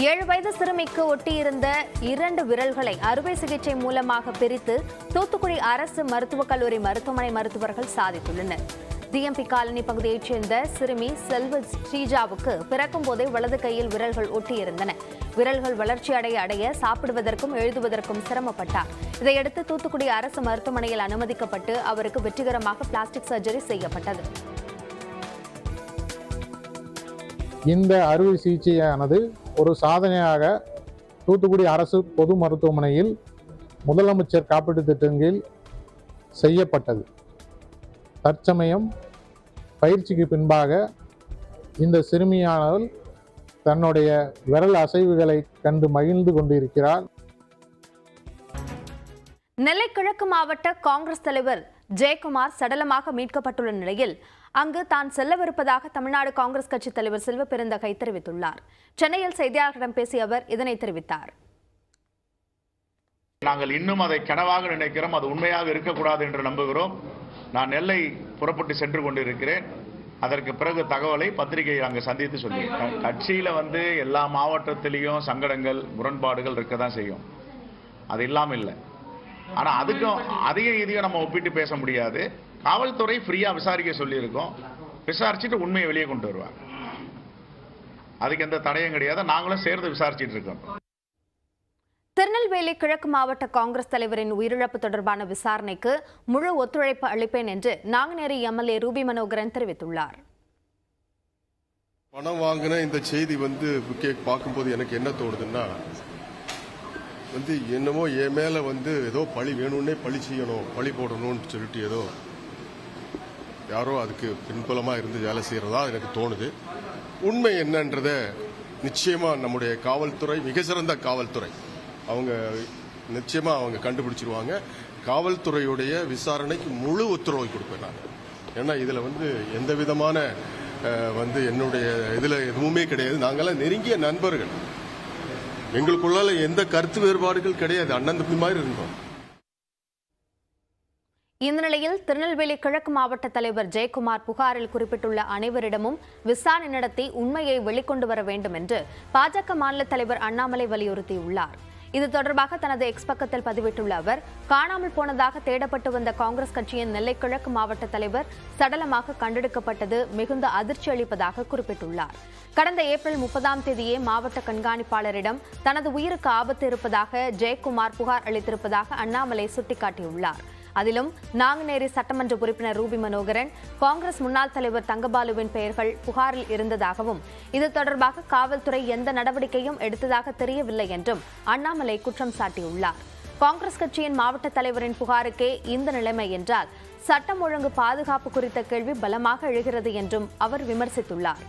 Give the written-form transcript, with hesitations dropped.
7 வயது சிறுமிக்கு ஒட்டியிருந்த 2 விரல்களை அறுவை சிகிச்சை மூலமாக பிரித்து தூத்துக்குடி அரசு மருத்துவக் கல்லூரி மருத்துவமனை மருத்துவர்கள் சாதித்துள்ளனர். டிஎம்பி காலனி பகுதியைச் சேர்ந்த சிறுமி செல்வ ஸ்ரீஜாவுக்கு பிறக்கும் போதே வலது கையில் விரல்கள் ஒட்டியிருந்தன. விரல்கள் வளர்ச்சி அடைய சாப்பிடுவதற்கும் எழுதுவதற்கும் சிரமப்பட்டார். இதையடுத்து தூத்துக்குடி அரசு மருத்துவமனையில் அனுமதிக்கப்பட்டு அவருக்கு வெற்றிகரமாக பிளாஸ்டிக் சர்ஜரி செய்யப்பட்டது. இந்த அறுவை சிகிச்சையானது ஒரு சாதனையாக தூத்துக்குடி அரசு பொது மருத்துவமனையில் முதலமைச்சர் காப்பீட்டுத் திட்டத்தின் கீழ் செய்யப்பட்டது. தற்சமயம் பயிற்சிக்கு பின்பாக இந்த சிறுமியானவள் தன்னுடைய விரல் அசைவுகளை கண்டு மகிழ்ந்து கொண்டிருக்கிறார். நெல்லை கிழக்கு மாவட்ட காங்கிரஸ் தலைவர் ஜெயக்குமார் சடலமாக மீட்கப்பட்டுள்ள நிலையில் அங்கு தான் செல்லவிருப்பதாக தமிழ்நாடு காங்கிரஸ் கட்சி தலைவர் செல்வ பெருந்தகை தெரிவித்துள்ளார். சென்னையில் செய்தியாளர்களிடம் பேசிய அவர் இதனை தெரிவித்தார். நாங்கள் இன்னும் அதை கனவாக நினைக்கிறோம், அது உண்மையாக இருக்கக்கூடாது என்று நம்புகிறோம். நான் நெல்லை புறப்பட்டு சென்று கொண்டிருக்கிறேன். அதற்கு பிறகு தகவலை பத்திரிகையை அங்கு சந்தித்து சொல்லியிருக்கேன். கட்சியில் எல்லா மாவட்டத்திலையும் சங்கடங்கள் முரண்பாடுகள் இருக்க தான் செய்யும், அது இல்லாமல் இல்லை. ஆனால் அதுக்கும் இதையும் நம்ம ஒப்பிட்டு பேச முடியாது. காவல்துறை ஃப்ரீயா விசாரிக்க சொல்லியிருக்கோம், விசாரிச்சுட்டு உண்மையை வெளியே கொண்டு வருவாங்க. அதுக்கு எந்த தடையும் கிடையாது, நாங்களும் சேர்ந்து விசாரிச்சுட்டு இருக்கோம். திருநெல்வேலி கிழக்கு மாவட்ட காங்கிரஸ் தலைவரின் உயிரிழப்பு தொடர்பான விசாரணைக்கு முழு ஒத்துழைப்பு அளிப்பேன் என்று நாங்குநேரி எம்எல்ஏ ரூபி மனோகரன் தெரிவித்துள்ளார். பணம் வாங்கின இந்த செய்தி பார்க்கும்போது எனக்கு என்ன தோணுதுன்னா, என்னமோ என் மேல ஏதோ பழி வேணும்னே பழி செய்யணும், பழி போடணும்னு சொல்லிட்டு ஏதோ யாரோ அதுக்கு பின்புலமா இருந்து வேலை செய்யறதா எனக்கு தோணுது. உண்மை என்னன்றத நிச்சயமா நம்முடைய காவல்துறை, மிக சிறந்த காவல்துறை, அவங்க நிச்சயமா கண்டுபிடிச்சிருவாங்க. காவல்துறையுடைய விசாரணைக்கு முழு ஒத்துழைப்பு கொடுப்பேன் நான். ஏன்னா இதுல எந்த விதமான என்னுடைய இதுல எதுவுமே கிடையாது. நாங்கெல்லாம் நெருங்கிய நண்பர்கள், எங்களுக்குள்ளால எந்த கருத்து வேறுபாடுகள் கிடையாது, அண்ணன் தம்பி மாதிரி இருந்தோம். இந்த நிலையில் திருநெல்வேலி கிழக்கு மாவட்ட தலைவர் ஜெயக்குமார் புகாரில் குறிப்பிட்டுள்ள அனைவரிடமும் விசாரணை நடத்தி உண்மையை வெளிக்கொண்டு வர வேண்டும் என்று பாஜக மாநில தலைவர் அண்ணாமலை வலியுறுத்தியுள்ளார். இது தொடர்பாக தனது எக்ஸ் பக்கத்தில் பதிவிட்டுள்ள அவர், காணாமல் போனதாக தேடப்பட்டு வந்த காங்கிரஸ் கட்சியின் நெல்லை கிழக்கு மாவட்ட தலைவர் சடலமாக கண்டெடுக்கப்பட்டது மிகுந்த அதிர்ச்சி அளிப்பதாக குறிப்பிட்டுள்ளார். கடந்த ஏப்ரல் 30ஆம் தேதியே மாவட்ட கண்காணிப்பாளரிடம் தனது உயிருக்கு ஆபத்து இருப்பதாக ஜெயக்குமார் புகார் அளித்திருப்பதாக அண்ணாமலை சுட்டிக்காட்டியுள்ளார். அதிலும் நாங்குநேரி சட்டமன்ற உறுப்பினர் ரூபி மனோகரன், காங்கிரஸ் முன்னாள் தலைவர் தங்கபாலுவின் பெயர்கள் புகாரில் இருந்ததாகவும் இது தொடர்பாக காவல்துறை எந்த நடவடிக்கையும் எடுத்ததாக தெரியவில்லை என்றும் அண்ணாமலை குற்றம் சாட்டியுள்ளார். காங்கிரஸ் கட்சியின் மாவட்ட தலைவரின் புகாருக்கே இந்த நிலைமை என்றால் சட்டம் ஒழுங்கு பாதுகாப்பு குறித்த கேள்வி பலமாக எழுகிறது என்றும் அவர் விமர்சித்துள்ளார்.